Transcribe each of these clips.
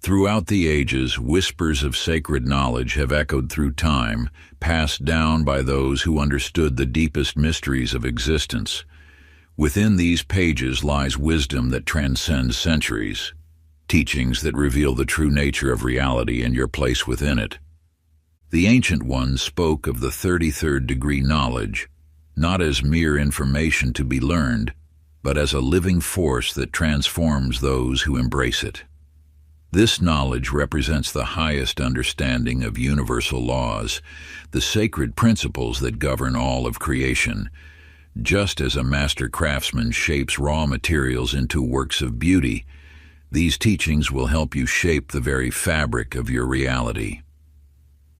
Throughout the ages, whispers of sacred knowledge have echoed through time, passed down by those who understood the deepest mysteries of existence. Within these pages lies wisdom that transcends centuries, teachings that reveal the true nature of reality and your place within it. The ancient ones spoke of the 33rd degree knowledge, not as mere information to be learned, but as a living force that transforms those who embrace it. This knowledge represents the highest understanding of universal laws, the sacred principles that govern all of creation. Just as a master craftsman shapes raw materials into works of beauty, these teachings will help you shape the very fabric of your reality.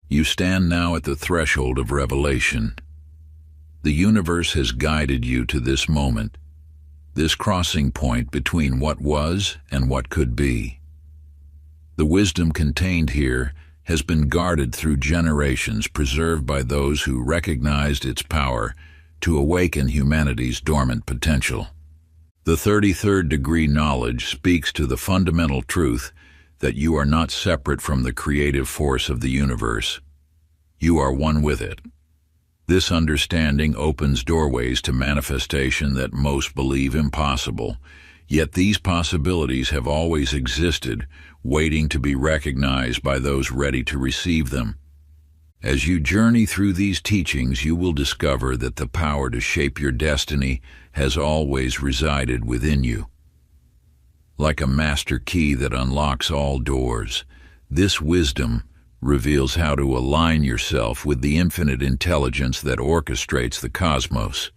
You stand now at the threshold of revelation. The universe has guided you to this moment, this crossing point between what was and what could be. The wisdom contained here has been guarded through generations, preserved by those who recognized its power to awaken humanity's dormant potential. The 33rd degree knowledge speaks to the fundamental truth that you are not separate from the creative force of the universe. You are one with it. This understanding opens doorways to manifestation that most believe impossible, yet these possibilities have always existed, waiting to be recognized by those ready to receive them. As you journey through these teachings, you will discover that the power to shape your destiny has always resided within you. Like a master key that unlocks all doors, this wisdom reveals how to align yourself with the infinite intelligence that orchestrates the cosmos.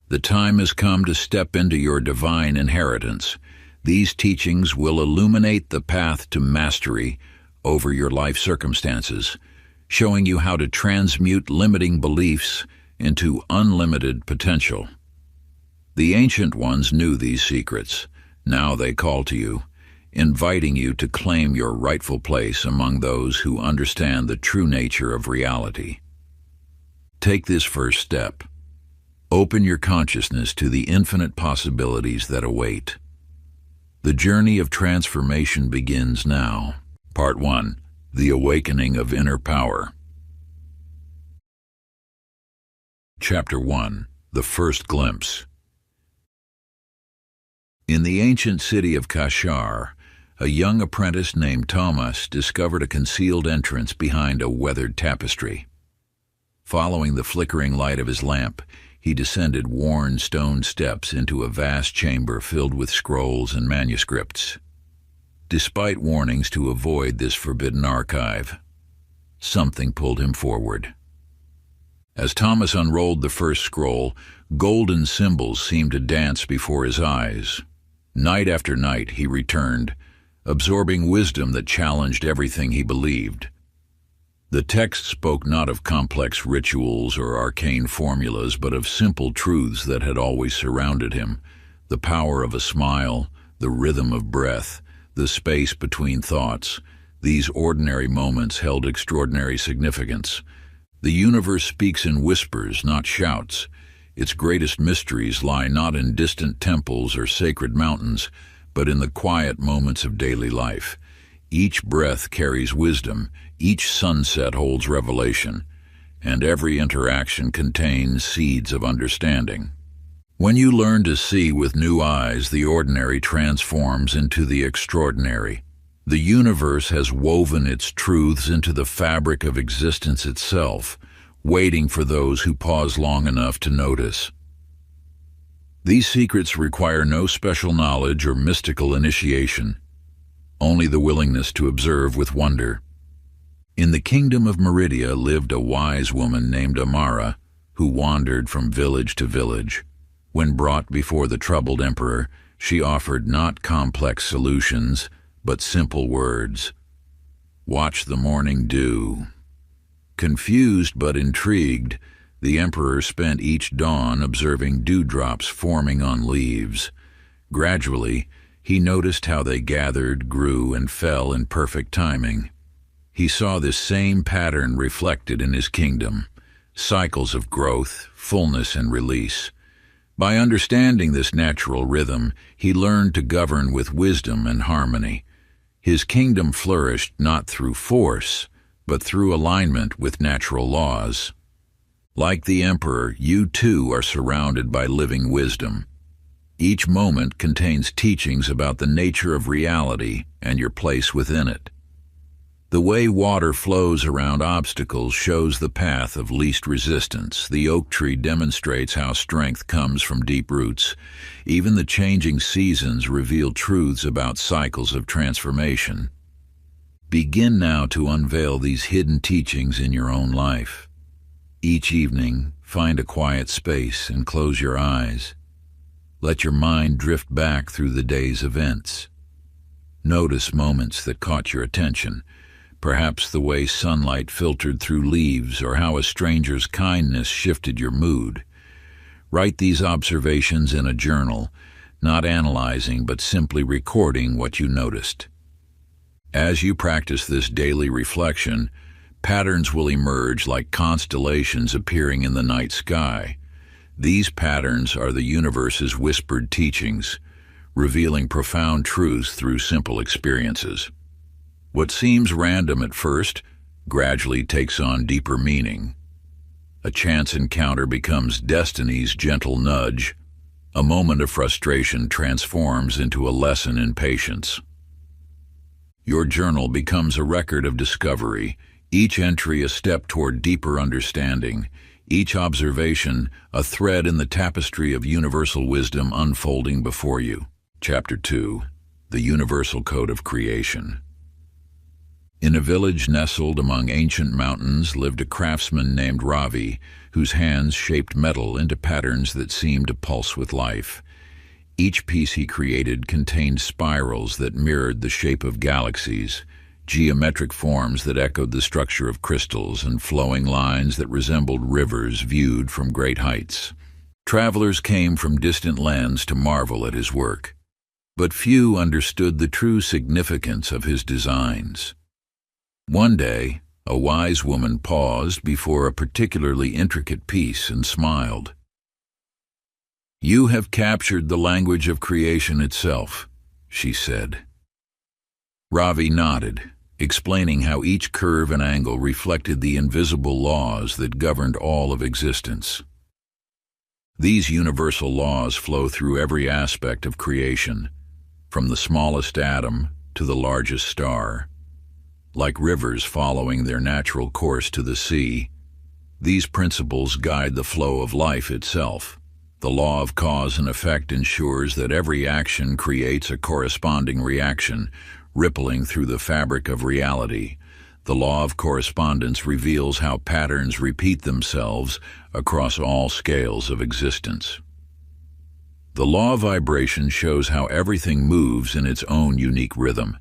The time has come to step into your divine inheritance. These teachings will illuminate the path to mastery over your life circumstances, showing you how to transmute limiting beliefs into unlimited potential. The ancient ones knew these secrets. Now they call to you, inviting you to claim your rightful place among those who understand the true nature of reality. Take this first step. Open your consciousness to the infinite possibilities that await. The journey of transformation begins now. Part 1. The Awakening of Inner Power. Chapter 1. The First Glimpse. In the ancient city of Kashar, a young apprentice named Thomas discovered a concealed entrance behind a weathered tapestry. Following the flickering light of his lamp, he descended worn stone steps into a vast chamber filled with scrolls and manuscripts. Despite warnings to avoid this forbidden archive, something pulled him forward. As Thomas unrolled the first scroll, golden symbols seemed to dance before his eyes. Night after night he returned, absorbing wisdom that challenged everything he believed. The text spoke not of complex rituals or arcane formulas, but of simple truths that had always surrounded him: the power of a smile, the rhythm of breath, the space between thoughts. These ordinary moments held extraordinary significance. The universe speaks in whispers, not shouts. Its greatest mysteries lie not in distant temples or sacred mountains, but in the quiet moments of daily life. Each breath carries wisdom, each sunset holds revelation, and every interaction contains seeds of understanding. When you learn to see with new eyes, the ordinary transforms into the extraordinary. The universe has woven its truths into the fabric of existence itself, waiting for those who pause long enough to notice. These secrets require no special knowledge or mystical initiation, only the willingness to observe with wonder. In the kingdom of Meridia lived a wise woman named Amara, who wandered from village to village. When brought before the troubled emperor, she offered not complex solutions, but simple words. Watch the morning dew. Confused but intrigued, the emperor spent each dawn observing dewdrops forming on leaves. Gradually, he noticed how they gathered, grew, and fell in perfect timing. He saw this same pattern reflected in his kingdom: cycles of growth, fullness, and release. By understanding this natural rhythm, he learned to govern with wisdom and harmony. His kingdom flourished not through force, but through alignment with natural laws. Like the emperor, you too are surrounded by living wisdom. Each moment contains teachings about the nature of reality and your place within it. The way water flows around obstacles shows the path of least resistance. The oak tree demonstrates how strength comes from deep roots. Even the changing seasons reveal truths about cycles of transformation. Begin now to unveil these hidden teachings in your own life. Each evening, find a quiet space and close your eyes. Let your mind drift back through the day's events. Notice moments that caught your attention, perhaps the way sunlight filtered through leaves or how a stranger's kindness shifted your mood. Write these observations in a journal, not analyzing but simply recording what you noticed. As you practice this daily reflection, patterns will emerge like constellations appearing in the night sky. These patterns are the universe's whispered teachings, revealing profound truths through simple experiences. What seems random at first gradually takes on deeper meaning. A chance encounter becomes destiny's gentle nudge. A moment of frustration transforms into a lesson in patience. Your journal becomes a record of discovery, each entry a step toward deeper understanding, each observation a thread in the tapestry of universal wisdom unfolding before you. Chapter 2. The Universal Code of Creation. In a village nestled among ancient mountains lived a craftsman named Ravi, whose hands shaped metal into patterns that seemed to pulse with life. Each piece he created contained spirals that mirrored the shape of galaxies, geometric forms that echoed the structure of crystals, and flowing lines that resembled rivers viewed from great heights. Travelers came from distant lands to marvel at his work, but few understood the true significance of his designs. One day, a wise woman paused before a particularly intricate piece and smiled. "You have captured the language of creation itself," she said. Ravi nodded, explaining how each curve and angle reflected the invisible laws that governed all of existence. These universal laws flow through every aspect of creation, from the smallest atom to the largest star. Like rivers following their natural course to the sea, these principles guide the flow of life itself. The law of cause and effect ensures that every action creates a corresponding reaction, rippling through the fabric of reality. The law of correspondence reveals how patterns repeat themselves across all scales of existence. The law of vibration shows how everything moves in its own unique rhythm,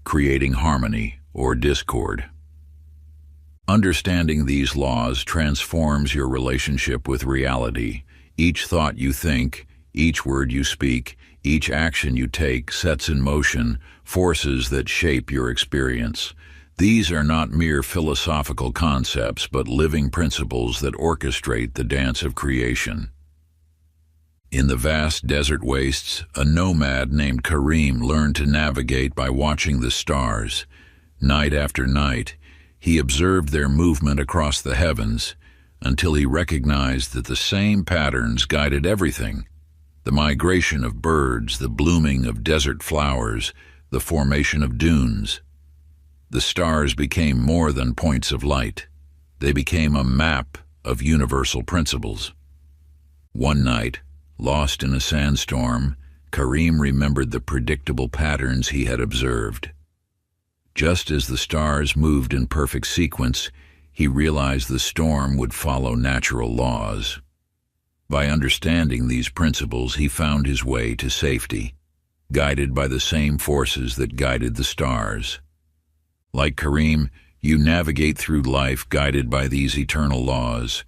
creating harmony or discord. Understanding these laws transforms your relationship with reality. Each thought you think, each word you speak, each action you take sets in motion forces that shape your experience. These are not mere philosophical concepts, but living principles that orchestrate the dance of creation. In the vast desert wastes, a nomad named Karim learned to navigate by watching the stars. Night after night, he observed their movement across the heavens until he recognized that the same patterns guided everything: the migration of birds, the blooming of desert flowers, the formation of dunes. The stars became more than points of light. They became a map of universal principles. One night, lost in a sandstorm, Karim remembered the predictable patterns he had observed. Just as the stars moved in perfect sequence, he realized the storm would follow natural laws. By understanding these principles, he found his way to safety, guided by the same forces that guided the stars. Like Karim, you navigate through life guided by these eternal laws.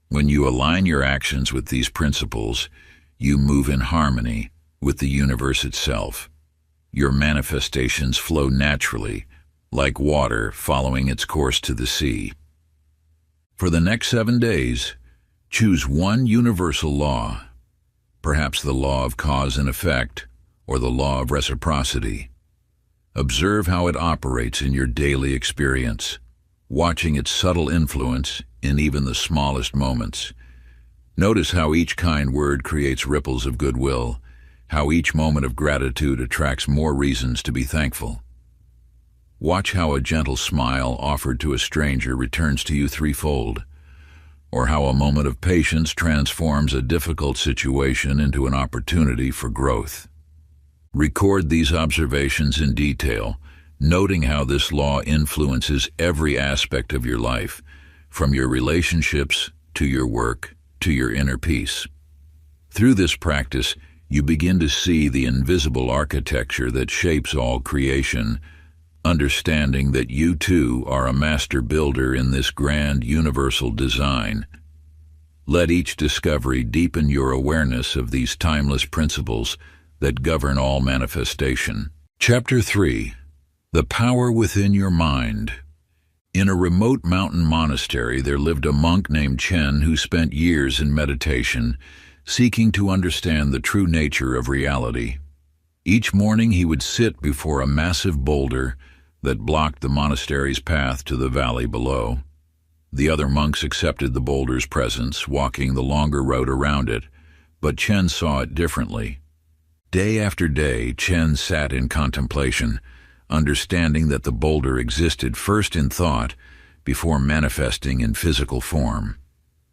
When you align your actions with these principles, you move in harmony with the universe itself. Your manifestations flow naturally, like water following its course to the sea. For the next 7 days, choose one universal law, perhaps the law of cause and effect or the law of reciprocity. Observe how it operates in your daily experience, watching its subtle influence in even the smallest moments. Notice how each kind word creates ripples of goodwill, how each moment of gratitude attracts more reasons to be thankful. Watch how a gentle smile offered to a stranger returns to you threefold, or how a moment of patience transforms a difficult situation into an opportunity for growth. Record these observations in detail, noting how this law influences every aspect of your life, from your relationships to your work to your inner peace. Through this practice, you begin to see the invisible architecture that shapes all creation, understanding that you too are a master builder in this grand universal design. Let each discovery deepen your awareness of these timeless principles that govern all manifestation. Chapter 3. The Power Within Your Mind. In a remote mountain monastery there lived a monk named Chen who spent years in meditation, seeking to understand the true nature of reality. Each morning he would sit before a massive boulder that blocked the monastery's path to the valley below. The other monks accepted the boulder's presence, walking the longer road around it, but Chen saw it differently. Day after day, Chen sat in contemplation, understanding that the boulder existed first in thought before manifesting in physical form.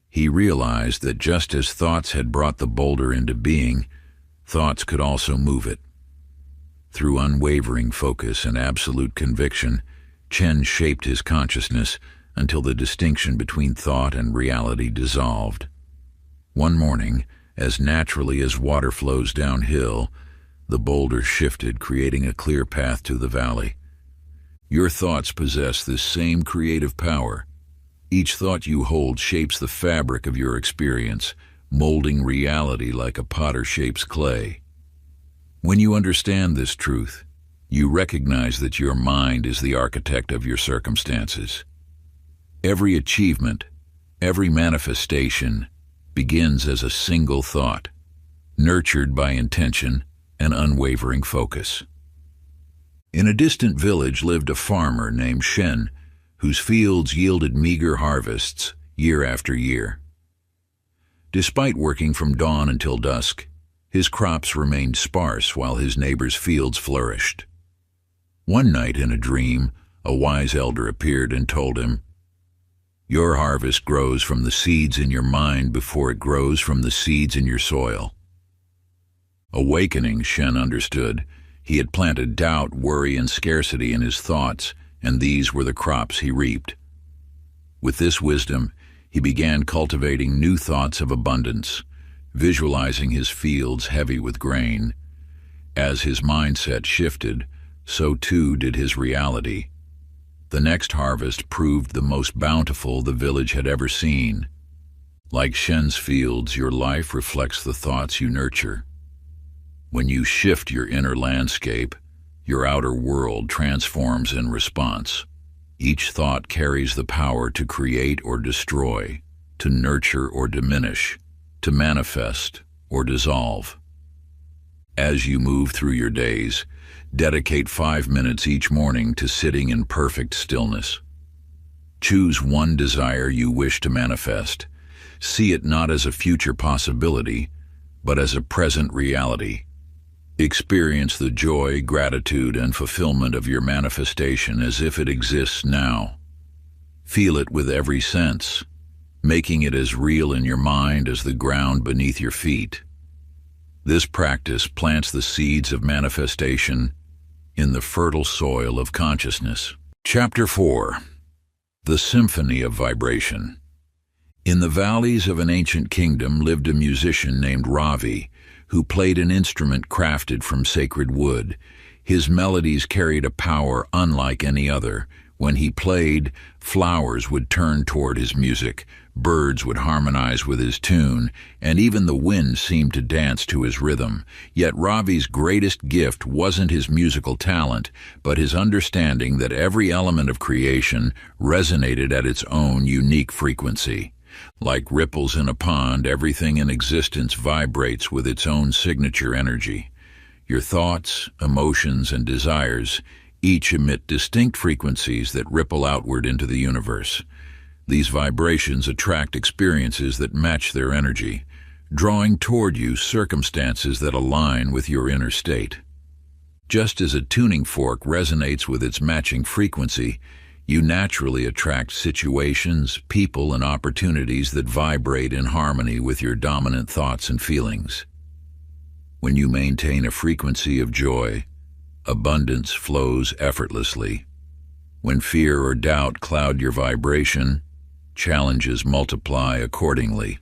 He realized that just as thoughts had brought the boulder into being, thoughts could also move it. Through unwavering focus and absolute conviction, Chen shaped his consciousness until the distinction between thought and reality dissolved. One morning, as naturally as water flows downhill, the boulder shifted, creating a clear path to the valley. Your thoughts possess this same creative power. Each thought you hold shapes the fabric of your experience, molding reality like a potter shapes clay. When you understand this truth, you recognize that your mind is the architect of your circumstances. Every achievement, every manifestation, begins as a single thought, nurtured by intention and unwavering focus. In a distant village lived a farmer named Shen, whose fields yielded meager harvests year after year. Despite working from dawn until dusk, his crops remained sparse while his neighbors' fields flourished. One night in a dream, a wise elder appeared and told him, "Your harvest grows from the seeds in your mind before it grows from the seeds in your soil." Awakening, Shen understood. He had planted doubt, worry, and scarcity in his thoughts, and these were the crops he reaped. With this wisdom, he began cultivating new thoughts of abundance, visualizing his fields heavy with grain. As his mindset shifted, so too did his reality. The next harvest proved the most bountiful the village had ever seen. Like Shen's fields, your life reflects the thoughts you nurture. When you shift your inner landscape, your outer world transforms in response. Each thought carries the power to create or destroy, to nurture or diminish, to manifest or dissolve. As you move through your days, dedicate 5 minutes each morning to sitting in perfect stillness. Choose one desire you wish to manifest. See it not as a future possibility, but as a present reality. Experience the joy, gratitude, and fulfillment of your manifestation as if it exists now. Feel it with every sense, making it as real in your mind as the ground beneath your feet. This practice plants the seeds of manifestation in the fertile soil of consciousness. Chapter 4. The Symphony of Vibration. In the valleys of an ancient kingdom lived a musician named Ravi, who played an instrument crafted from sacred wood. His melodies carried a power unlike any other. When he played, flowers would turn toward his music, birds would harmonize with his tune, and even the wind seemed to dance to his rhythm. Yet Ravi's greatest gift wasn't his musical talent, but his understanding that every element of creation resonated at its own unique frequency. Like ripples in a pond, everything in existence vibrates with its own signature energy. Your thoughts, emotions, and desires, Each emit distinct frequencies that ripple outward into the universe. These vibrations attract experiences that match their energy, drawing toward you circumstances that align with your inner state. Just as a tuning fork resonates with its matching frequency, you naturally attract situations, people, and opportunities that vibrate in harmony with your dominant thoughts and feelings. When you maintain a frequency of joy, abundance flows effortlessly. When fear or doubt cloud your vibration, challenges multiply accordingly.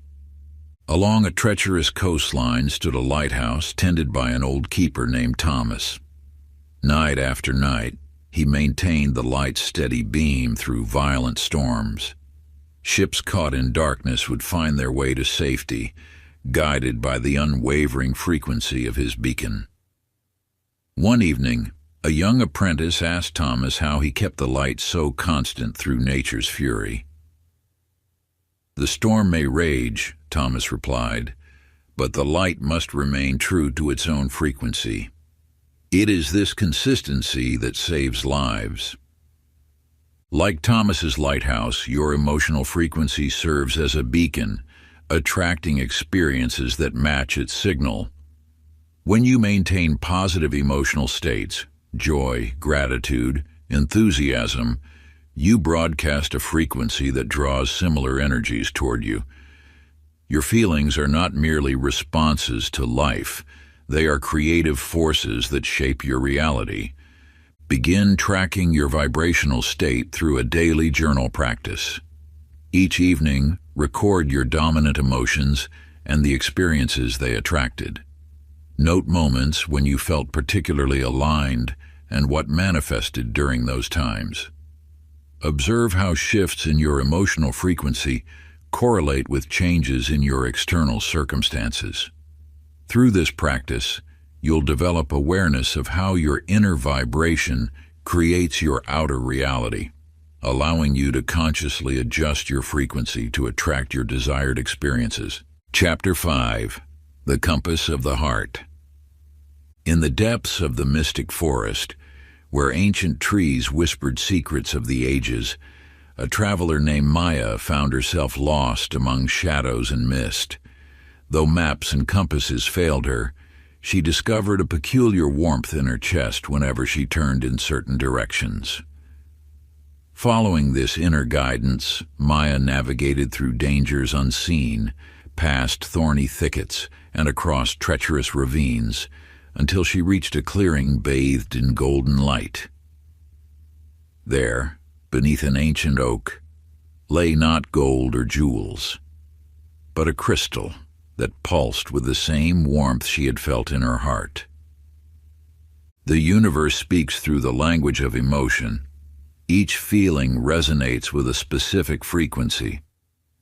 Along a treacherous coastline stood a lighthouse tended by an old keeper named Thomas. Night after night, he maintained the light's steady beam through violent storms. Ships caught in darkness would find their way to safety, guided by the unwavering frequency of his beacon. One evening, a young apprentice asked Thomas how he kept the light so constant through nature's fury. "The storm may rage," Thomas replied, "but the light must remain true to its own frequency. It is this consistency that saves lives." Like Thomas's lighthouse, your emotional frequency serves as a beacon, attracting experiences that match its signal. When you maintain positive emotional states, joy, gratitude, enthusiasm, you broadcast a frequency that draws similar energies toward you. Your feelings are not merely responses to life. They are creative forces that shape your reality. Begin tracking your vibrational state through a daily journal practice. Each evening, record your dominant emotions and the experiences they attracted. Note moments when you felt particularly aligned and what manifested during those times. Observe how shifts in your emotional frequency correlate with changes in your external circumstances. Through this practice, you'll develop awareness of how your inner vibration creates your outer reality, allowing you to consciously adjust your frequency to attract your desired experiences. Chapter 5. The Compass of the Heart. In the depths of the mystic forest, where ancient trees whispered secrets of the ages, a traveler named Maya found herself lost among shadows and mist. Though maps and compasses failed her, she discovered a peculiar warmth in her chest whenever she turned in certain directions. Following this inner guidance, Maya navigated through dangers unseen, past thorny thickets, and across treacherous ravines, until she reached a clearing bathed in golden light. There, beneath an ancient oak, lay not gold or jewels, but a crystal that pulsed with the same warmth she had felt in her heart. The universe speaks through the language of emotion. Each feeling resonates with a specific frequency,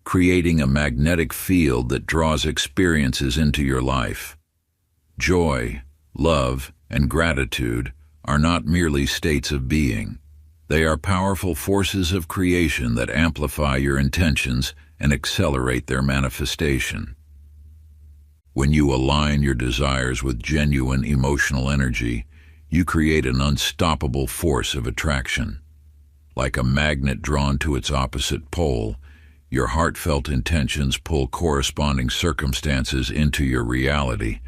creating a magnetic field that draws experiences into your life. Joy, love, and gratitude are not merely states of being. They are powerful forces of creation that amplify your intentions and accelerate their manifestation. When you align your desires with genuine emotional energy, you create an unstoppable force of attraction. Like a magnet drawn to its opposite pole, your heartfelt intentions pull corresponding circumstances into your reality.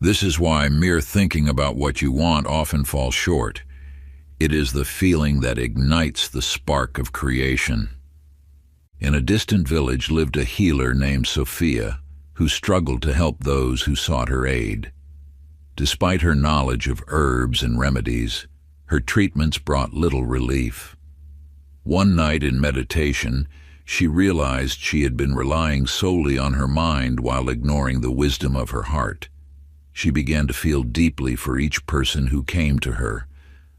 This is why mere thinking about what you want often falls short. It is the feeling that ignites the spark of creation. In a distant village lived a healer named Sophia, who struggled to help those who sought her aid. Despite her knowledge of herbs and remedies, her treatments brought little relief. One night in meditation, she realized she had been relying solely on her mind while ignoring the wisdom of her heart. She began to feel deeply for each person who came to her,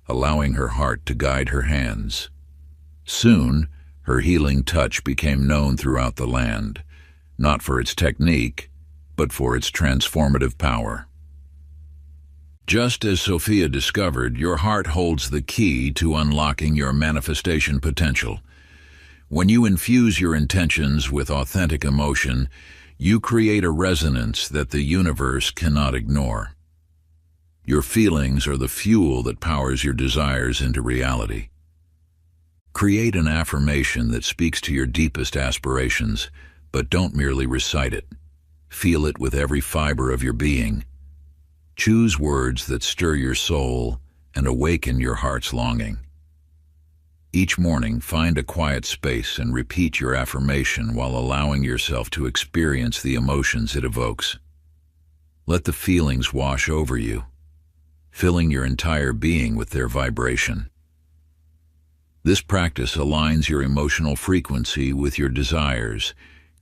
allowing her heart to guide her hands. Soon, her healing touch became known throughout the land, not for its technique, but for its transformative power. Just as Sophia discovered, your heart holds the key to unlocking your manifestation potential. When you infuse your intentions with authentic emotion, you create a resonance that the universe cannot ignore. Your feelings are the fuel that powers your desires into reality. Create an affirmation that speaks to your deepest aspirations, but don't merely recite it. Feel it with every fiber of your being. Choose words that stir your soul and awaken your heart's longing. Each morning, find a quiet space and repeat your affirmation while allowing yourself to experience the emotions it evokes. Let the feelings wash over you, filling your entire being with their vibration. This practice aligns your emotional frequency with your desires,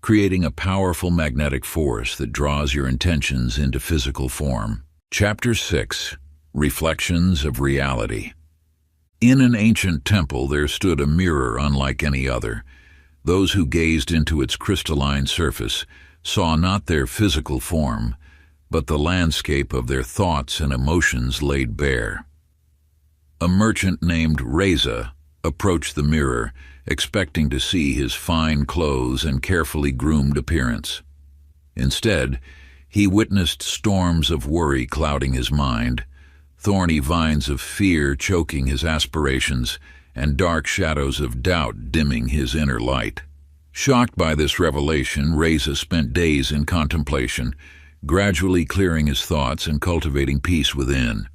creating a powerful magnetic force that draws your intentions into physical form. Chapter 6. Reflections of Reality. In an ancient temple there stood a mirror unlike any other. Those who gazed into its crystalline surface saw not their physical form, but the landscape of their thoughts and emotions laid bare. A merchant named Reza approached the mirror, expecting to see his fine clothes and carefully groomed appearance. Instead, he witnessed storms of worry clouding his mind, thorny vines of fear choking his aspirations, and dark shadows of doubt dimming his inner light. Shocked by this revelation, Reza spent days in contemplation, gradually clearing his thoughts and cultivating peace within.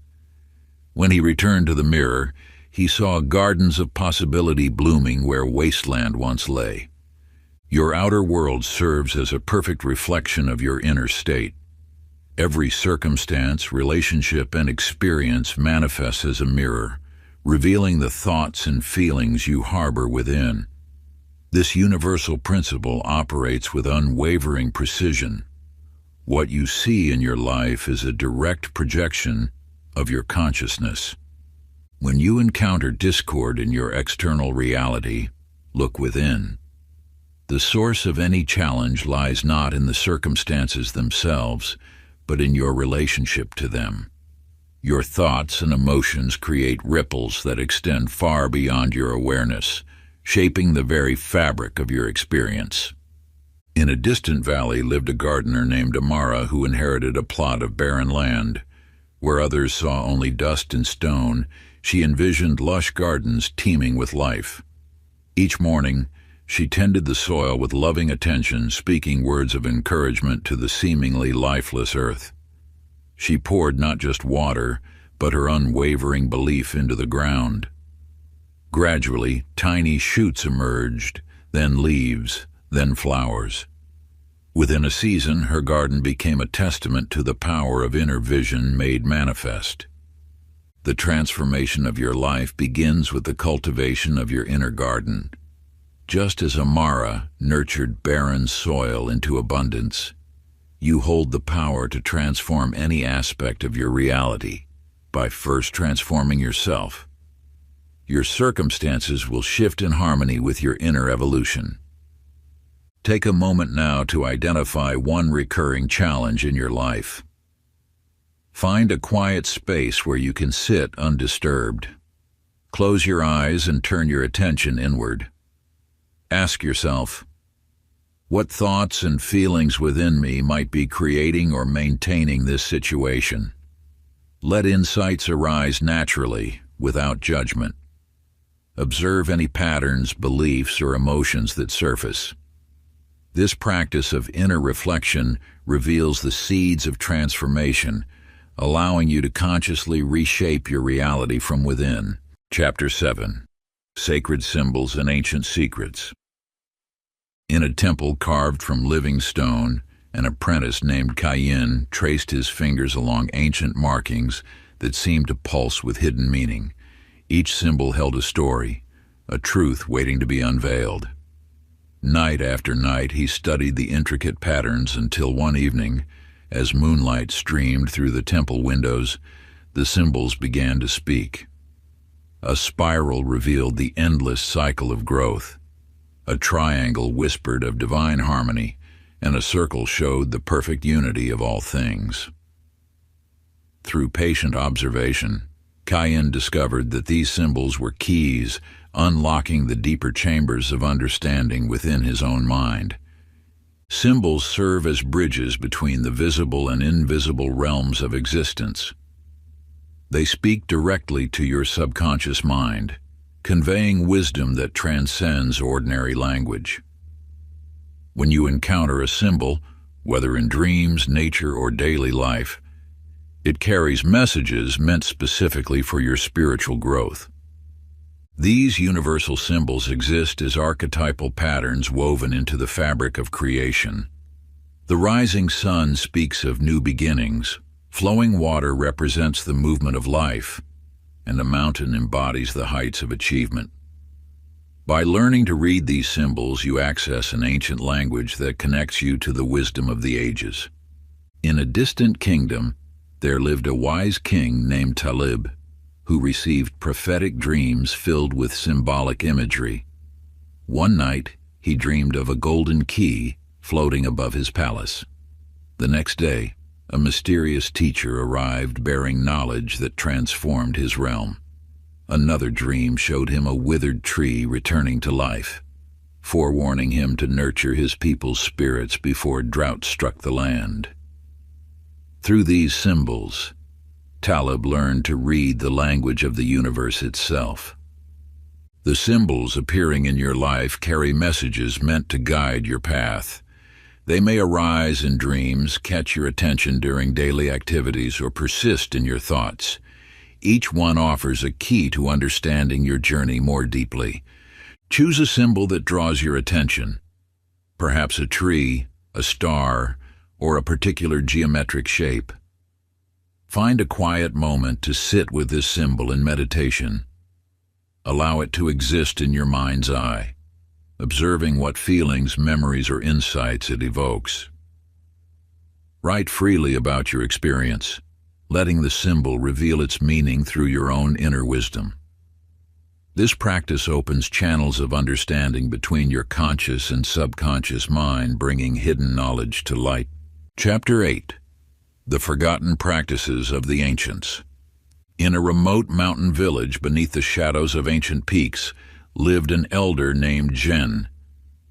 When he returned to the mirror, he saw gardens of possibility blooming where wasteland once lay. Your outer world serves as a perfect reflection of your inner state. Every circumstance, relationship, and experience manifests as a mirror, revealing the thoughts and feelings you harbor within. This universal principle operates with unwavering precision. What you see in your life is a direct projection of your consciousness. When you encounter discord in your external reality, look within. The source of any challenge lies not in the circumstances themselves, but in your relationship to them. Your thoughts and emotions create ripples that extend far beyond your awareness, shaping the very fabric of your experience. In a distant valley lived a gardener named Amara who inherited a plot of barren land. Where others saw only dust and stone, she envisioned lush gardens teeming with life. Each morning, she tended the soil with loving attention, speaking words of encouragement to the seemingly lifeless earth. She poured not just water, but her unwavering belief into the ground. Gradually, tiny shoots emerged, then leaves, then flowers. Within a season, her garden became a testament to the power of inner vision made manifest. The transformation of your life begins with the cultivation of your inner garden. Just as Amara nurtured barren soil into abundance, you hold the power to transform any aspect of your reality by first transforming yourself. Your circumstances will shift in harmony with your inner evolution. Take a moment now to identify one recurring challenge in your life. Find a quiet space where you can sit undisturbed. Close your eyes and turn your attention inward. Ask yourself, what thoughts and feelings within me might be creating or maintaining this situation? Let insights arise naturally, without judgment. Observe any patterns, beliefs, or emotions that surface. This practice of inner reflection reveals the seeds of transformation, allowing you to consciously reshape your reality from within. Chapter 7. Sacred Symbols and Ancient Secrets. In a temple carved from living stone, an apprentice named Kayin traced his fingers along ancient markings that seemed to pulse with hidden meaning. Each symbol held a story, a truth waiting to be unveiled. Night after night he studied the intricate patterns until one evening, as moonlight streamed through the temple windows, the symbols began to speak. A spiral revealed the endless cycle of growth. A triangle whispered of divine harmony, and a circle showed the perfect unity of all things. Through patient observation, Kayin discovered that these symbols were keys unlocking the deeper chambers of understanding within his own mind. Symbols serve as bridges between the visible and invisible realms of existence. They speak directly to your subconscious mind, conveying wisdom that transcends ordinary language. When you encounter a symbol, whether in dreams, nature, or daily life, it carries messages meant specifically for your spiritual growth. These universal symbols exist as archetypal patterns woven into the fabric of creation. The rising sun speaks of new beginnings, flowing water represents the movement of life, and a mountain embodies the heights of achievement. By learning to read these symbols, you access an ancient language that connects you to the wisdom of the ages. In a distant kingdom, there lived a wise king named Talib, who received prophetic dreams filled with symbolic imagery. One night, he dreamed of a golden key floating above his palace. The next day, a mysterious teacher arrived bearing knowledge that transformed his realm. Another dream showed him a withered tree returning to life, forewarning him to nurture his people's spirits before drought struck the land. Through these symbols, Talib learned to read the language of the universe itself. The symbols appearing in your life carry messages meant to guide your path. They may arise in dreams, catch your attention during daily activities, or persist in your thoughts. Each one offers a key to understanding your journey more deeply. Choose a symbol that draws your attention, perhaps a tree, a star, or a particular geometric shape. Find a quiet moment to sit with this symbol in meditation. Allow it to exist in your mind's eye, observing what feelings, memories, or insights it evokes. Write freely about your experience, letting the symbol reveal its meaning through your own inner wisdom. This practice opens channels of understanding between your conscious and subconscious mind, bringing hidden knowledge to light. Chapter 8. The Forgotten Practices of the Ancients. In a remote mountain village beneath the shadows of ancient peaks lived an elder named Jen.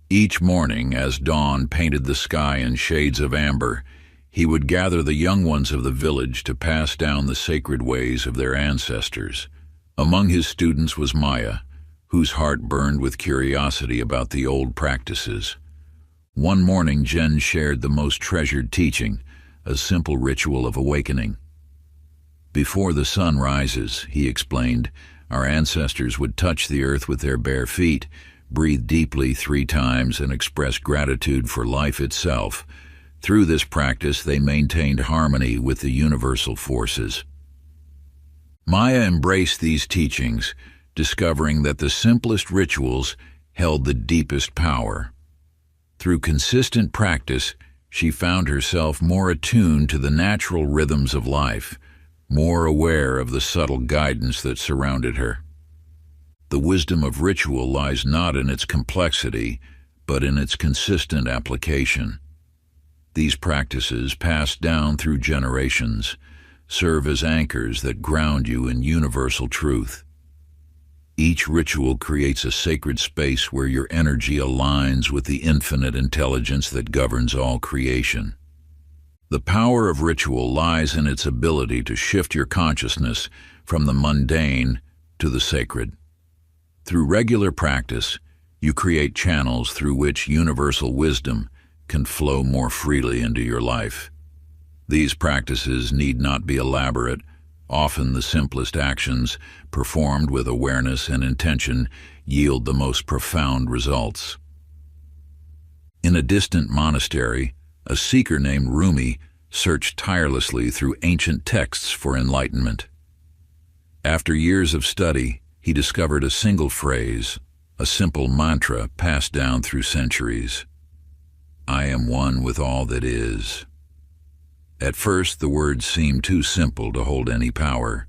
Each morning, as dawn painted the sky in shades of amber, he would gather the young ones of the village to pass down the sacred ways of their ancestors. Among his students was Maya, whose heart burned with curiosity about the old practices. One morning, Jen shared the most treasured teaching, a simple ritual of awakening. Before the sun rises, he explained, our ancestors would touch the earth with their bare feet, breathe deeply 3 times, and express gratitude for life itself. Through this practice, they maintained harmony with the universal forces. Maya embraced these teachings, discovering that the simplest rituals held the deepest power. Through consistent practice, she found herself more attuned to the natural rhythms of life, more aware of the subtle guidance that surrounded her. The wisdom of ritual lies not in its complexity, but in its consistent application. These practices, passed down through generations, serve as anchors that ground you in universal truth. Each ritual creates a sacred space where your energy aligns with the infinite intelligence that governs all creation. The power of ritual lies in its ability to shift your consciousness from the mundane to the sacred. Through regular practice, you create channels through which universal wisdom can flow more freely into your life. These practices need not be elaborate. Often the simplest actions, performed with awareness and intention, yield the most profound results. In a distant monastery, a seeker named Rumi searched tirelessly through ancient texts for enlightenment. After years of study, he discovered a single phrase, a simple mantra passed down through centuries. I am one with all that is. At first, the words seemed too simple to hold any power.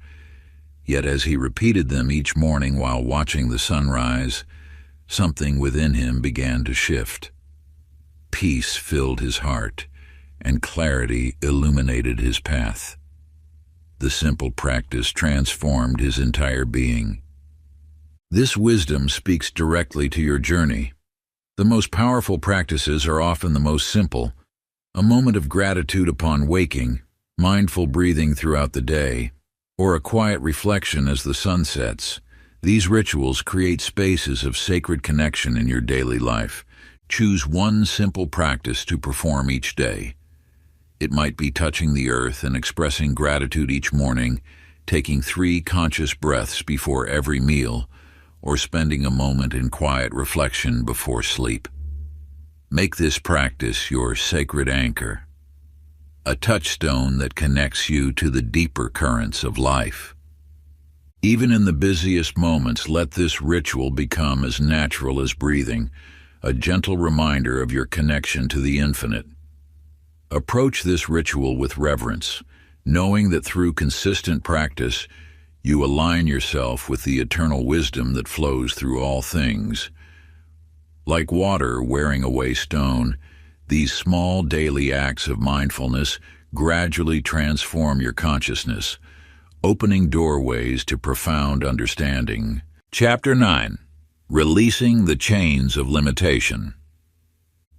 Yet as he repeated them each morning while watching the sunrise, something within him began to shift. Peace filled his heart, and clarity illuminated his path. The simple practice transformed his entire being. This wisdom speaks directly to your journey. The most powerful practices are often the most simple. A moment of gratitude upon waking, mindful breathing throughout the day, or a quiet reflection as the sun sets. These rituals create spaces of sacred connection in your daily life. Choose one simple practice to perform each day. It might be touching the earth and expressing gratitude each morning, taking 3 conscious breaths before every meal, or spending a moment in quiet reflection before sleep. Make this practice your sacred anchor, a touchstone that connects you to the deeper currents of life. Even in the busiest moments, let this ritual become as natural as breathing, a gentle reminder of your connection to the infinite. Approach this ritual with reverence, knowing that through consistent practice, you align yourself with the eternal wisdom that flows through all things. Like water wearing away stone, these small daily acts of mindfulness gradually transform your consciousness, opening doorways to profound understanding. Chapter 9. Releasing the Chains of Limitation.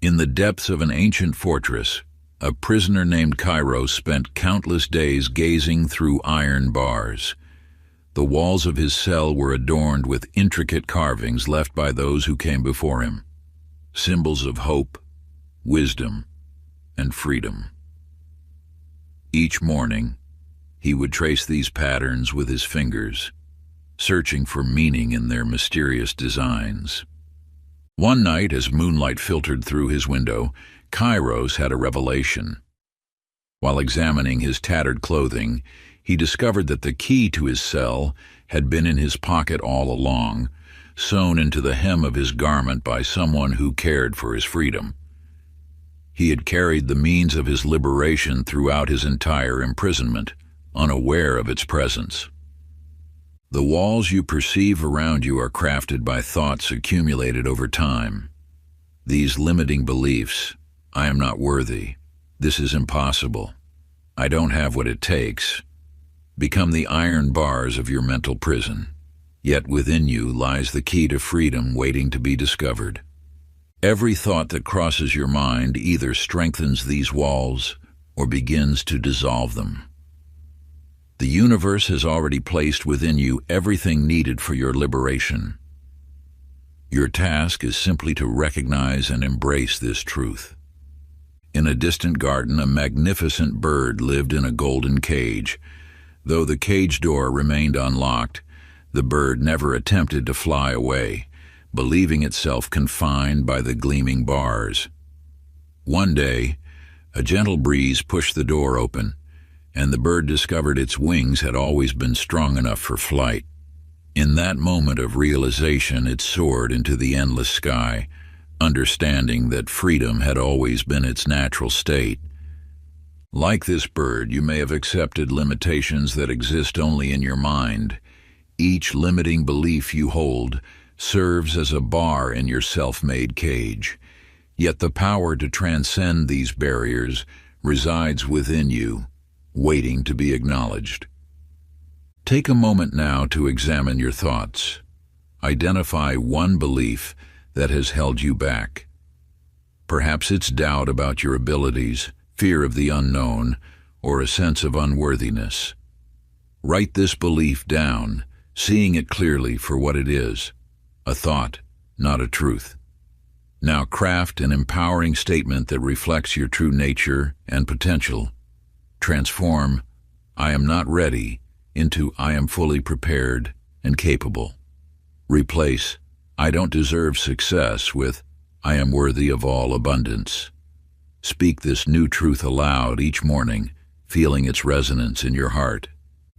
In the depths of an ancient fortress, a prisoner named Kairos spent countless days gazing through iron bars. The walls of his cell were adorned with intricate carvings left by those who came before him, symbols of hope, wisdom, and freedom. Each morning, he would trace these patterns with his fingers, searching for meaning in their mysterious designs. One night, as moonlight filtered through his window, Kairos had a revelation. While examining his tattered clothing, he discovered that the key to his cell had been in his pocket all along, sewn into the hem of his garment by someone who cared for his freedom. He had carried the means of his liberation throughout his entire imprisonment, unaware of its presence. The walls you perceive around you are crafted by thoughts accumulated over time. These limiting beliefs, I am not worthy, this is impossible, I don't have what it takes, become the iron bars of your mental prison. Yet within you lies the key to freedom waiting to be discovered. Every thought that crosses your mind either strengthens these walls or begins to dissolve them. The universe has already placed within you everything needed for your liberation. Your task is simply to recognize and embrace this truth. In a distant garden, a magnificent bird lived in a golden cage. Though the cage door remained unlocked, the bird never attempted to fly away, believing itself confined by the gleaming bars. One day, a gentle breeze pushed the door open, and the bird discovered its wings had always been strong enough for flight. In that moment of realization, it soared into the endless sky, understanding that freedom had always been its natural state. Like this bird, you may have accepted limitations that exist only in your mind. Each limiting belief you hold serves as a bar in your self-made cage. Yet the power to transcend these barriers resides within you, waiting to be acknowledged. Take a moment now to examine your thoughts. Identify one belief that has held you back. Perhaps it's doubt about your abilities, fear of the unknown, or a sense of unworthiness. Write this belief down, seeing it clearly for what it is, a thought, not a truth. Now craft an empowering statement that reflects your true nature and potential. Transform "I am not ready" into "I am fully prepared and capable." Replace "I don't deserve success" with "I am worthy of all abundance." Speak this new truth aloud each morning, feeling its resonance in your heart.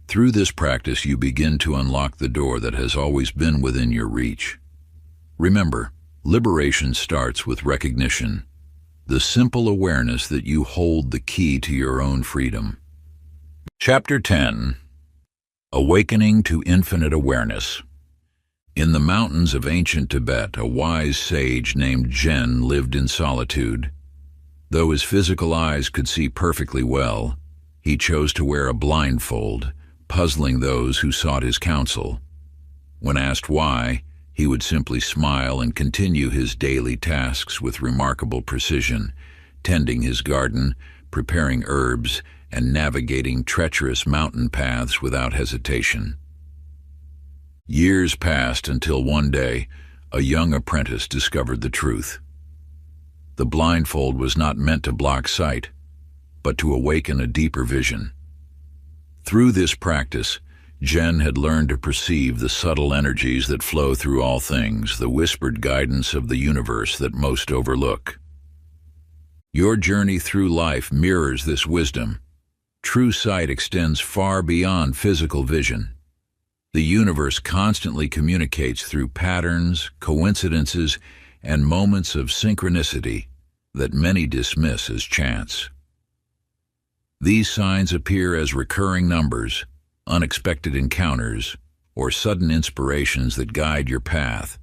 Through this practice, you begin to unlock the door that has always been within your reach. Remember, liberation starts with recognition, the simple awareness that you hold the key to your own freedom. Chapter 10. Awakening to Infinite Awareness. In the mountains of ancient Tibet, a wise sage named Zen lived in solitude. Though his physical eyes could see perfectly well, he chose to wear a blindfold, puzzling those who sought his counsel. When asked why, he would simply smile and continue his daily tasks with remarkable precision, tending his garden, preparing herbs, and navigating treacherous mountain paths without hesitation. Years passed until one day, a young apprentice discovered the truth. The blindfold was not meant to block sight, but to awaken a deeper vision. Through this practice, Jen had learned to perceive the subtle energies that flow through all things, the whispered guidance of the universe that most overlook. Your journey through life mirrors this wisdom. True sight extends far beyond physical vision. The universe constantly communicates through patterns, coincidences, and moments of synchronicity that many dismiss as chance. These signs appear as recurring numbers, unexpected encounters, or sudden inspirations that guide your path.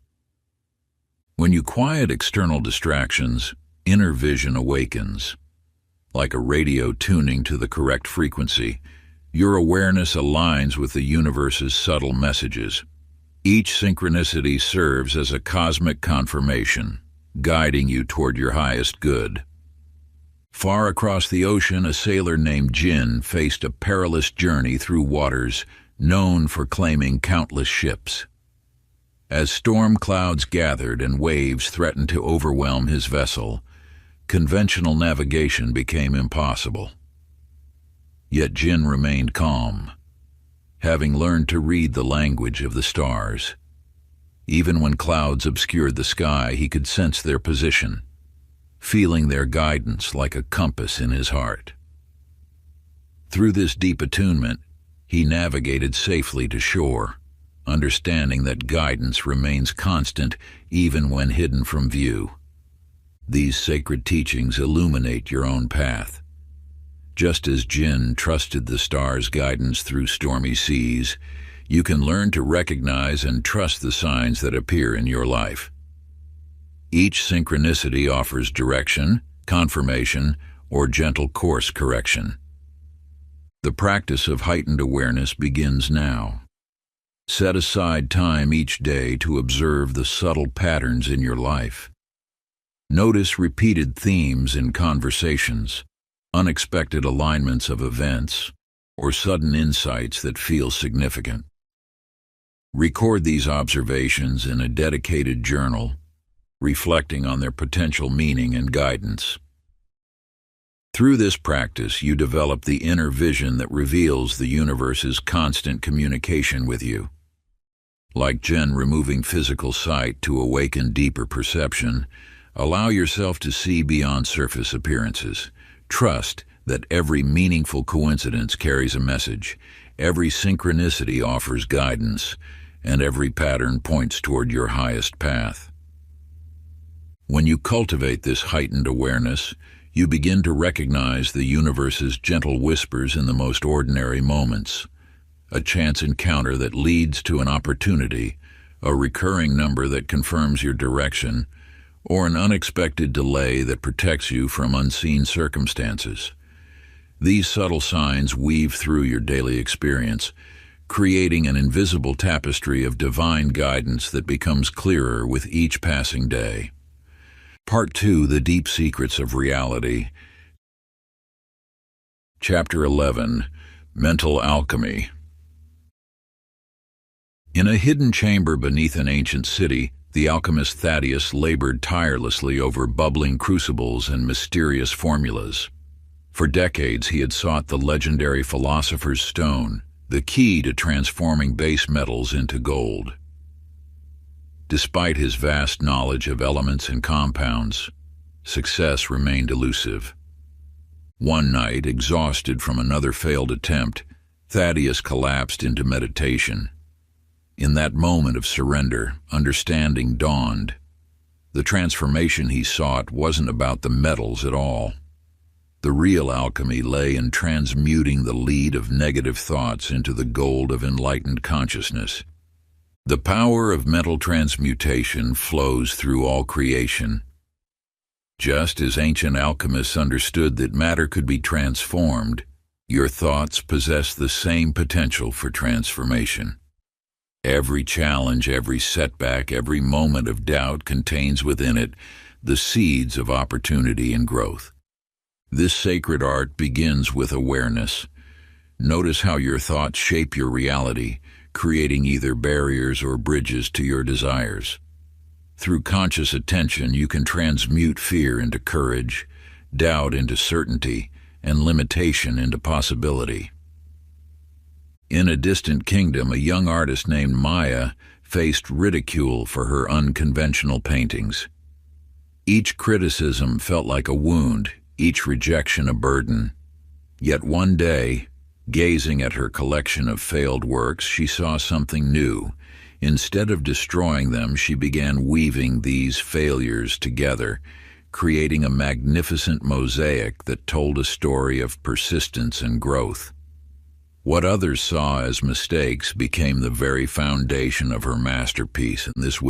When you quiet external distractions, inner vision awakens. Like a radio tuning to the correct frequency, your awareness aligns with the universe's subtle messages. Each synchronicity serves as a cosmic confirmation, guiding you toward your highest good. Far across the ocean, a sailor named Jin faced a perilous journey through waters known for claiming countless ships. As storm clouds gathered and waves threatened to overwhelm his vessel, conventional navigation became impossible. Yet Jin remained calm, having learned to read the language of the stars. Even when clouds obscured the sky, he could sense their position, feeling their guidance like a compass in his heart. Through this deep attunement, he navigated safely to shore, understanding that guidance remains constant even when hidden from view. These sacred teachings illuminate your own path. Just as Jin trusted the stars' guidance through stormy seas, you can learn to recognize and trust the signs that appear in your life. Each synchronicity offers direction, confirmation, or gentle course correction. The practice of heightened awareness begins now. Set aside time each day to observe the subtle patterns in your life. Notice repeated themes in conversations, unexpected alignments of events, or sudden insights that feel significant. Record these observations in a dedicated journal, reflecting on their potential meaning and guidance. Through this practice, you develop the inner vision that reveals the universe's constant communication with you. Like Jen removing physical sight to awaken deeper perception, allow yourself to see beyond surface appearances. Trust that every meaningful coincidence carries a message, every synchronicity offers guidance, and every pattern points toward your highest path. When you cultivate this heightened awareness, you begin to recognize the universe's gentle whispers in the most ordinary moments. A chance encounter that leads to an opportunity, a recurring number that confirms your direction, or an unexpected delay that protects you from unseen circumstances. These subtle signs weave through your daily experience, creating an invisible tapestry of divine guidance that becomes clearer with each passing day. Part 2: The Deep Secrets of Reality. Chapter 11: Mental Alchemy. In a hidden chamber beneath an ancient city, the alchemist Thaddeus labored tirelessly over bubbling crucibles and mysterious formulas. For decades he had sought the legendary philosopher's stone, the key to transforming base metals into gold. Despite his vast knowledge of elements and compounds, success remained elusive. One night, exhausted from another failed attempt, Thaddeus collapsed into meditation. In that moment of surrender, understanding dawned. The transformation he sought wasn't about the metals at all. The real alchemy lay in transmuting the lead of negative thoughts into the gold of enlightened consciousness. The power of mental transmutation flows through all creation. Just as ancient alchemists understood that matter could be transformed, your thoughts possess the same potential for transformation. Every challenge, every setback, every moment of doubt contains within it the seeds of opportunity and growth. This sacred art begins with awareness. Notice how your thoughts shape your reality, creating either barriers or bridges to your desires. Through conscious attention, you can transmute fear into courage, doubt into certainty, and limitation into possibility. In a distant kingdom, a young artist named Maya faced ridicule for her unconventional paintings. Each criticism felt like a wound, each rejection a burden. Yet one day, gazing at her collection of failed works, she saw something new. Instead of destroying them, she began weaving these failures together, creating a magnificent mosaic that told a story of persistence and growth. What others saw as mistakes became the very foundation of her masterpiece, and this